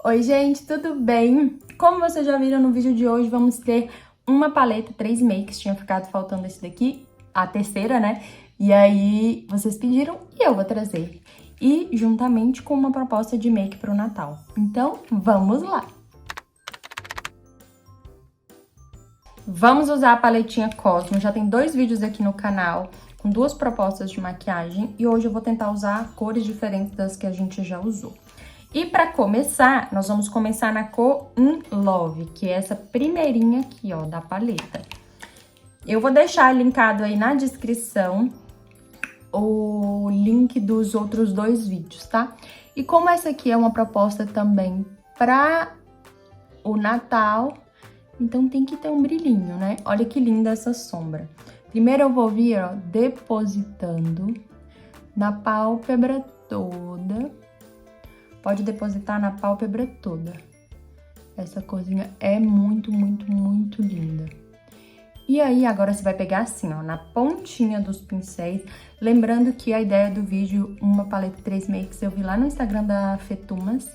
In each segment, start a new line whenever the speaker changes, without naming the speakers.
Oi, gente, tudo bem? Como vocês já viram no vídeo de hoje, vamos ter uma paleta, 3 makes, tinha ficado faltando esse daqui, a terceira, né? E aí, vocês pediram e eu vou trazer. E juntamente com uma proposta de make pro Natal. Então, vamos lá! Vamos usar a paletinha Cosmo, já tem 2 vídeos aqui no canal com 2 propostas de maquiagem e hoje eu vou tentar usar cores diferentes das que a gente já usou. E para começar, nós vamos começar na cor In Love, que é essa primeirinha aqui, ó, da paleta. Eu vou deixar linkado aí na descrição o link dos outros 2 vídeos, tá? E como essa aqui é uma proposta também para o Natal, então tem que ter um brilhinho, né? Olha que linda essa sombra. Primeiro eu vou vir, ó, depositando na pálpebra toda. Pode depositar na pálpebra toda. Essa corzinha é muito, muito, muito linda. E aí, agora você vai pegar assim, ó, na pontinha dos pincéis. Lembrando que a ideia do vídeo, uma paleta 3 makes, eu vi lá no Instagram da Fetumas.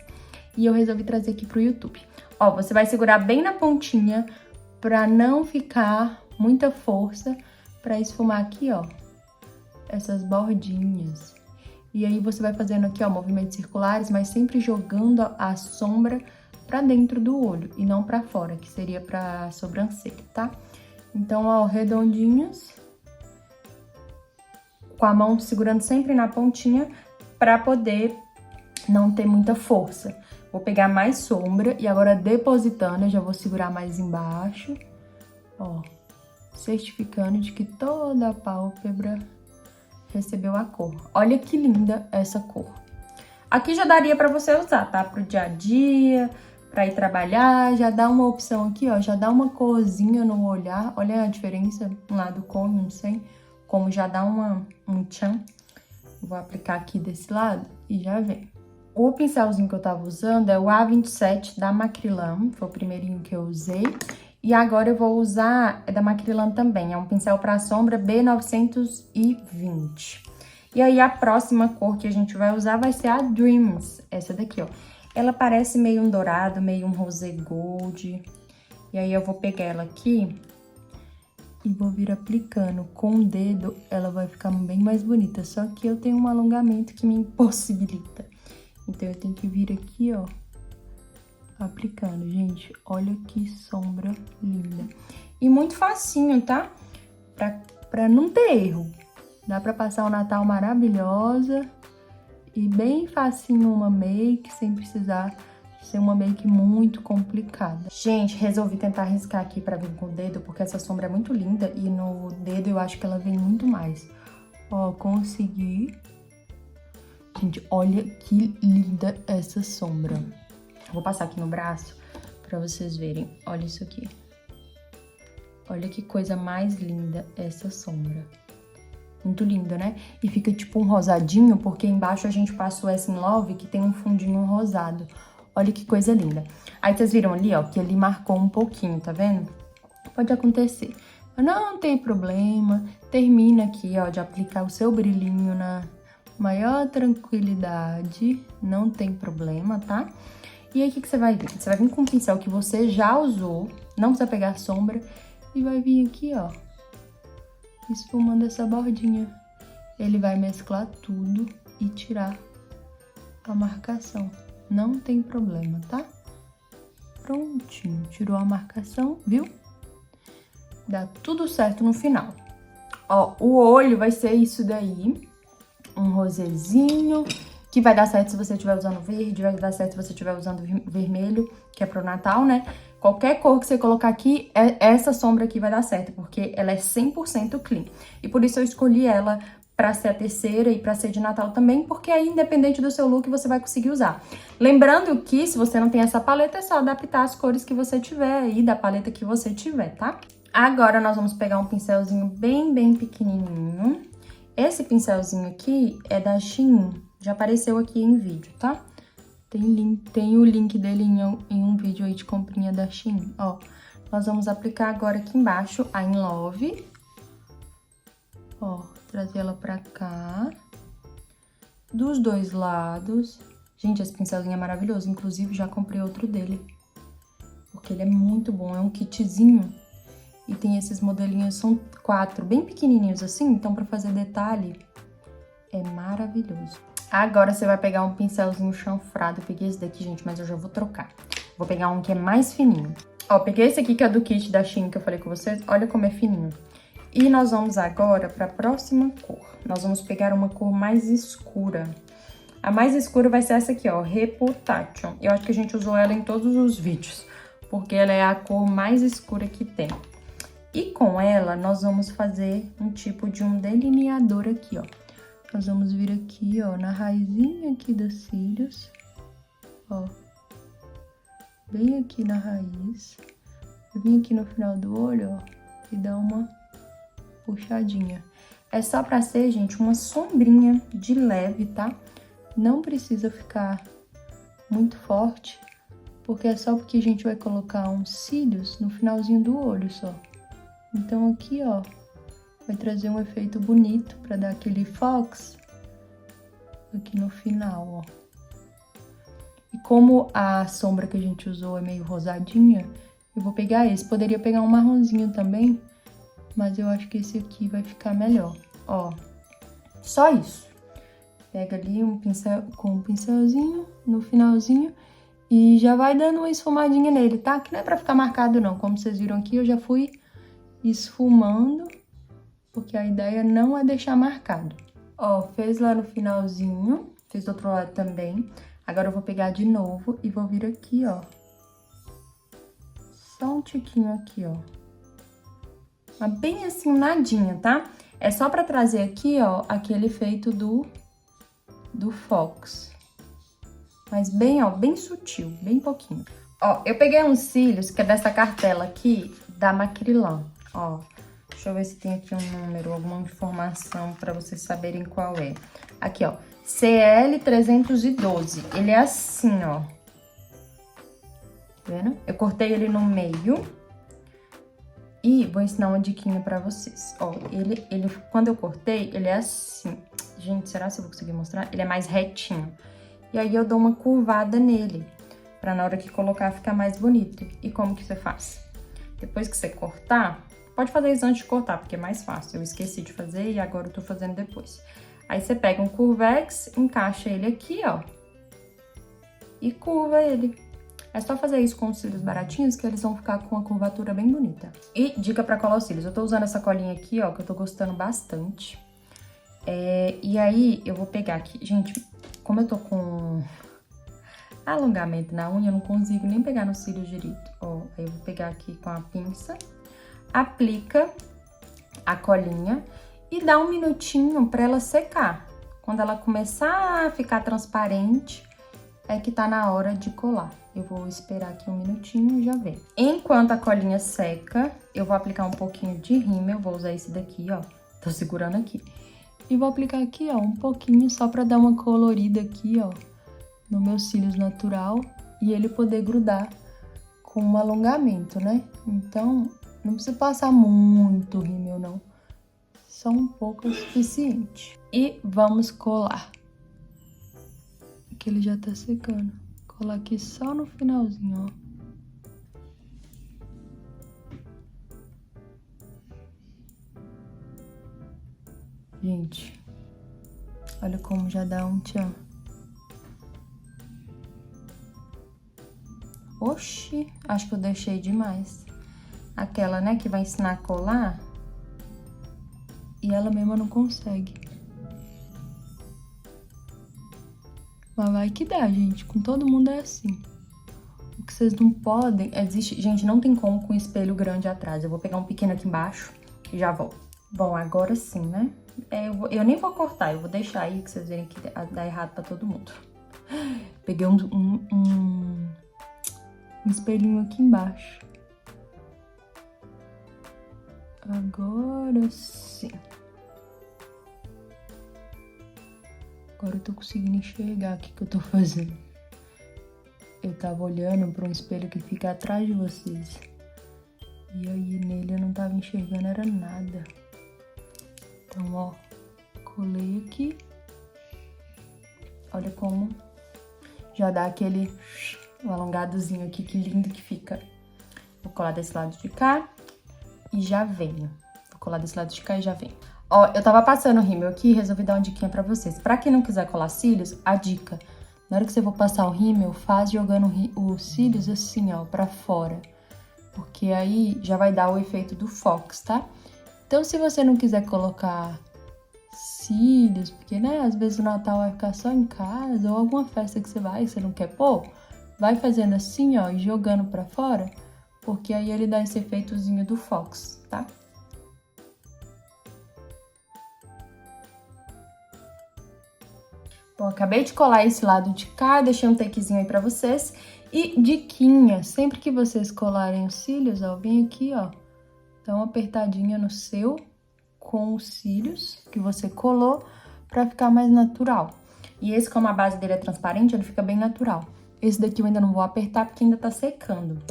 E eu resolvi trazer aqui pro YouTube. Ó, você vai segurar bem na pontinha pra não ficar muita força pra esfumar aqui, ó, essas bordinhas. E aí você vai fazendo aqui, ó, movimentos circulares, mas sempre jogando a sombra pra dentro do olho e não pra fora, que seria pra sobrancelha, tá? Então, ó, redondinhos, com a mão segurando sempre na pontinha pra poder não ter muita força. Vou pegar mais sombra e agora depositando, eu já vou segurar mais embaixo, ó, certificando de que toda a pálpebra recebeu a cor. Olha que linda essa cor. Aqui já daria pra você usar, tá? Pro dia a dia, pra ir trabalhar, já dá uma opção aqui, ó, já dá uma corzinha no olhar. Olha a diferença, um lado com, não sei, como já dá um tchan. Vou aplicar aqui desse lado e já vem. O pincelzinho que eu tava usando é o A27 da Macrylan, foi o primeirinho que eu usei. E agora eu vou usar, é da Macrylan também, é um pincel para sombra B920. E aí a próxima cor que a gente vai usar vai ser a Dreams, essa daqui, ó. Ela parece meio um dourado, meio um rosé gold. E aí eu vou pegar ela aqui e vou vir aplicando. Com o dedo ela vai ficar bem mais bonita, só que eu tenho um alongamento que me impossibilita. Então eu tenho que vir aqui, ó, aplicando. Gente, olha que sombra linda. E muito facinho, tá? Pra não ter erro. Dá pra passar o Natal maravilhosa e bem facinho uma make, sem precisar ser uma make muito complicada. Gente, resolvi tentar riscar aqui pra vir com o dedo, porque essa sombra é muito linda e no dedo eu acho que ela vem muito mais. Ó, consegui. Gente, olha que linda essa sombra. Vou passar aqui no braço pra vocês verem. Olha isso aqui. Olha que coisa mais linda essa sombra. Muito linda, né? E fica tipo um rosadinho, porque embaixo a gente passou essa In Love, que tem um fundinho rosado. Olha que coisa linda. Aí vocês viram ali, ó, que ele marcou um pouquinho, tá vendo? Pode acontecer. Mas não tem problema. Termina aqui, ó, de aplicar o seu brilhinho na maior tranquilidade, não tem problema, tá? E aí, o que você vai vir? Você vai vir com um pincel que você já usou, não precisa pegar sombra, e vai vir aqui, ó, esfumando essa bordinha. Ele vai mesclar tudo e tirar a marcação. Não tem problema, tá? Prontinho, tirou a marcação, viu? Dá tudo certo no final. Ó, o olho vai ser isso daí. Um rosézinho, que vai dar certo se você estiver usando verde, vai dar certo se você estiver usando vermelho, que é pro Natal, né? Qualquer cor que você colocar aqui, essa sombra aqui vai dar certo, porque ela é 100% clean. E por isso eu escolhi ela pra ser a terceira e pra ser de Natal também, porque aí, independente do seu look, você vai conseguir usar. Lembrando que, se você não tem essa paleta, é só adaptar as cores que você tiver aí, da paleta que você tiver, tá? Agora, nós vamos pegar um pincelzinho bem, bem pequenininho. Esse pincelzinho aqui é da Shein, já apareceu aqui em vídeo, tá? Tem o link dele em um vídeo aí de comprinha da Shein, ó. Nós vamos aplicar agora aqui embaixo a In Love. Ó, trazer ela pra cá. Dos dois lados. Gente, esse pincelzinho é maravilhoso. Inclusive, já comprei outro dele. Porque ele é muito bom. É um kitzinho. E tem esses modelinhos, são 4, bem pequenininhos assim. Então, pra fazer detalhe, é maravilhoso. Agora, você vai pegar um pincelzinho chanfrado. Eu peguei esse daqui, gente, mas eu já vou trocar. Vou pegar um que é mais fininho. Ó, peguei esse aqui que é do kit da Shein que eu falei com vocês. Olha como é fininho. E nós vamos agora para a próxima cor. Nós vamos pegar uma cor mais escura. A mais escura vai ser essa aqui, ó, Reputation. Eu acho que a gente usou ela em todos os vídeos, porque ela é a cor mais escura que tem. E com ela, nós vamos fazer um tipo de um delineador aqui, ó. Nós vamos vir aqui, ó, na raizinha aqui dos cílios, ó. Bem aqui na raiz. Eu vim aqui no final do olho, ó, e dá uma puxadinha. É só pra ser, gente, uma sombrinha de leve, tá? Não precisa ficar muito forte, porque é só porque a gente vai colocar uns cílios no finalzinho do olho só. Então aqui, ó, vai trazer um efeito bonito pra dar aquele fox aqui no final, ó. E como a sombra que a gente usou é meio rosadinha, eu vou pegar esse. Poderia pegar um marronzinho também, mas eu acho que esse aqui vai ficar melhor, ó. Só isso. Pega ali um pincel com um pincelzinho no finalzinho e já vai dando uma esfumadinha nele, tá? Que não é pra ficar marcado não. Como vocês viram aqui, eu já fui esfumando, porque a ideia não é deixar marcado. Ó, fez lá no finalzinho, fez do outro lado também. Agora eu vou pegar de novo e vou vir aqui, ó. Só um tiquinho aqui, ó. Mas bem assim, nadinha, tá? É só pra trazer aqui, ó, aquele efeito do Fox. Mas bem, ó, bem sutil, bem pouquinho. Ó, eu peguei uns cílios, que é dessa cartela aqui, da Macrylan, ó. Deixa eu ver se tem aqui um número, alguma informação pra vocês saberem qual é. Aqui, ó, CL312. Ele é assim, ó. Tá vendo? Eu cortei ele no meio. E vou ensinar uma diquinha pra vocês. Ó, quando eu cortei, ele é assim. Gente, será que eu vou conseguir mostrar? Ele é mais retinho. E aí eu dou uma curvada nele, pra na hora que colocar ficar mais bonito. E como que você faz? Depois que você cortar, pode fazer isso antes de cortar, porque é mais fácil. Eu esqueci de fazer e agora eu tô fazendo depois. Aí você pega um Curvex, encaixa ele aqui, ó. E curva ele. É só fazer isso com os cílios baratinhos que eles vão ficar com uma curvatura bem bonita. E dica pra colar os cílios. Eu tô usando essa colinha aqui, ó, que eu tô gostando bastante. E aí, eu vou pegar aqui. Gente, como eu tô com alongamento na unha, eu não consigo nem pegar no cílio direito. Ó, aí eu vou pegar aqui com a pinça. Aplica a colinha e dá um minutinho pra ela secar. Quando ela começar a ficar transparente, é que tá na hora de colar. Eu vou esperar aqui um minutinho e já vem. Enquanto a colinha seca, eu vou aplicar um pouquinho de rímel. Eu vou usar esse daqui, ó. Tô segurando aqui. E vou aplicar aqui, ó, um pouquinho só pra dar uma colorida aqui, ó, no meus cílios natural. E ele poder grudar com um alongamento, né? Então, não precisa passar muito rímel, não. Só um pouco é o suficiente. E vamos colar. Aqui ele já tá secando. Colar aqui só no finalzinho, ó. Gente, olha como já dá um tchan. Oxi, acho que eu deixei demais. Aquela, né, que vai ensinar a colar. E ela mesma não consegue. Mas vai que dá, gente. Com todo mundo é assim. O que vocês não podem... Gente, não tem como com espelho grande atrás. Eu vou pegar um pequeno aqui embaixo e já volto. Bom, agora sim, né? Eu nem vou cortar, eu vou deixar aí que vocês verem que dá errado pra todo mundo. Peguei um espelhinho aqui embaixo. Agora sim. Agora eu tô conseguindo enxergar o que eu tô fazendo. Eu tava olhando pra um espelho que fica atrás de vocês. E aí nele eu não tava enxergando, era nada. Então, ó, colei aqui. Olha como Já dá aquele alongadozinho aqui, que lindo que fica. Vou colar desse lado de cá e já venho. Vou colar desse lado de cá e já venho. Ó, eu tava passando o rímel aqui e resolvi dar uma diquinha pra vocês. Pra quem não quiser colar cílios, a dica: na hora que você for passar o rímel, faz jogando os cílios assim, ó, pra fora. Porque aí já vai dar o efeito do Fox, tá? Então, se você não quiser colocar cílios, porque, né, às vezes o Natal vai ficar só em casa, ou alguma festa que você vai e você não quer pôr, vai fazendo assim, ó, e jogando pra fora, porque aí ele dá esse efeitozinho do Fox, tá? Bom, acabei de colar esse lado de cá, deixei um takezinho aí pra vocês. E diquinha, sempre que vocês colarem os cílios, ó, vem aqui, ó, dá uma apertadinha no seu com os cílios que você colou pra ficar mais natural. E esse, como a base dele é transparente, ele fica bem natural. Esse daqui eu ainda não vou apertar porque ainda tá secando.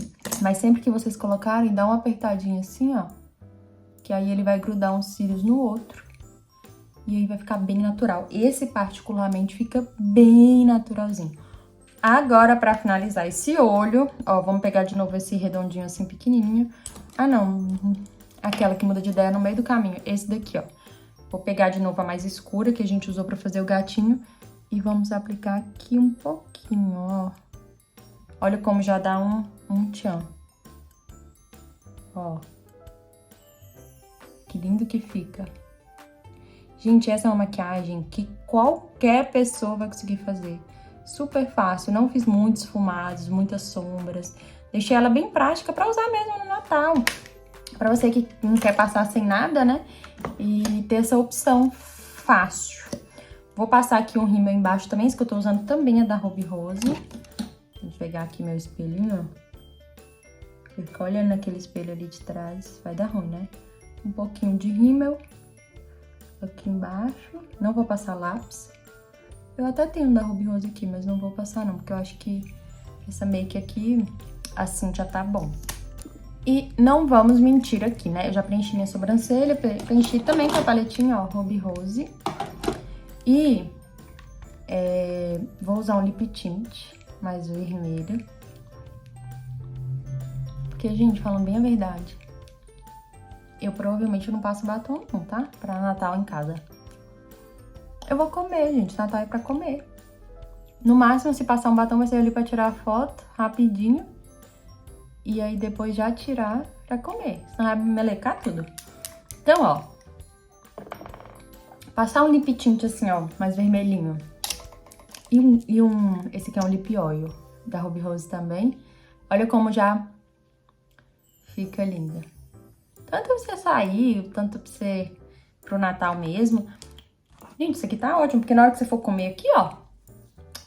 Mas sempre que vocês colocarem, dá uma apertadinha assim, ó, que aí ele vai grudar uns cílios no outro. E aí vai ficar bem natural. Esse, particularmente, fica bem naturalzinho. Agora, pra finalizar esse olho, ó, vamos pegar de novo esse redondinho assim, pequenininho. Ah, não, aquela que muda de ideia no meio do caminho. Esse daqui, ó. Vou pegar de novo a mais escura, que a gente usou pra fazer o gatinho. E vamos aplicar aqui um pouquinho, ó. Olha como já dá um tchan. Ó. Que lindo que fica. Gente, essa é uma maquiagem que qualquer pessoa vai conseguir fazer. Super fácil, não fiz muitos esfumados, muitas sombras. Deixei ela bem prática pra usar mesmo no Natal. Pra você que não quer passar sem nada, né? E ter essa opção fácil. Vou passar aqui um rímel embaixo também, esse que eu tô usando também é da Ruby Rose. Vou pegar aqui meu espelhinho, ó. Fica olhando naquele espelho ali de trás, vai dar ruim, né? Um pouquinho de rímel aqui embaixo. Não vou passar lápis. Eu até tenho um da Ruby Rose aqui, mas não vou passar não, porque eu acho que essa make aqui, assim, já tá bom. E não vamos mentir aqui, né? Eu já preenchi minha sobrancelha, preenchi também com a paletinha, ó, Ruby Rose. E vou usar um lip tint mais vermelho. Porque, gente, falando bem a verdade, eu provavelmente não passo batom não, tá? Pra Natal em casa. Eu vou comer, gente. Natal é pra comer. No máximo, se passar um batom, vai ser ali pra tirar a foto, rapidinho. E aí, depois já tirar pra comer. Senão vai melecar tudo. Então, ó. Passar um lip tint assim, ó, mais vermelhinho. Esse aqui é um lip oil, da Ruby Rose também. Olha como já fica linda. Tanto pra você sair, tanto pra você pro Natal mesmo. Gente, isso aqui tá ótimo, porque na hora que você for comer aqui, ó,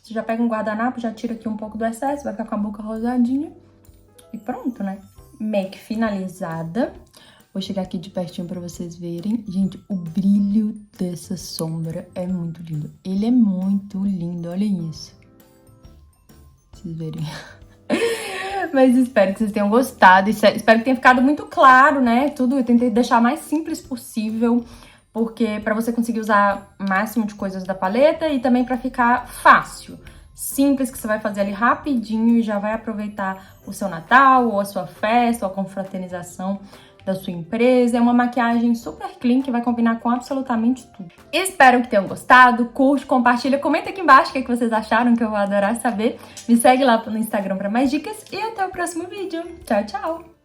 você já pega um guardanapo, já tira aqui um pouco do excesso, vai ficar com a boca rosadinha e pronto, né? Make finalizada. Vou chegar aqui de pertinho pra vocês verem. Gente, o brilho dessa sombra é muito lindo. Ele é muito lindo, olhem isso. Pra vocês verem. Mas espero que vocês tenham gostado. Espero que tenha ficado muito claro, né? Tudo eu tentei deixar o mais simples possível. Porque pra você conseguir usar o máximo de coisas da paleta e também pra ficar fácil. Simples, que você vai fazer ali rapidinho e já vai aproveitar o seu Natal, ou a sua festa, ou a confraternização da sua empresa. É uma maquiagem super clean que vai combinar com absolutamente tudo. Espero que tenham gostado. Curte, compartilha, comenta aqui embaixo o que vocês acharam, que eu vou adorar saber. Me segue lá no Instagram pra mais dicas e até o próximo vídeo. Tchau, tchau!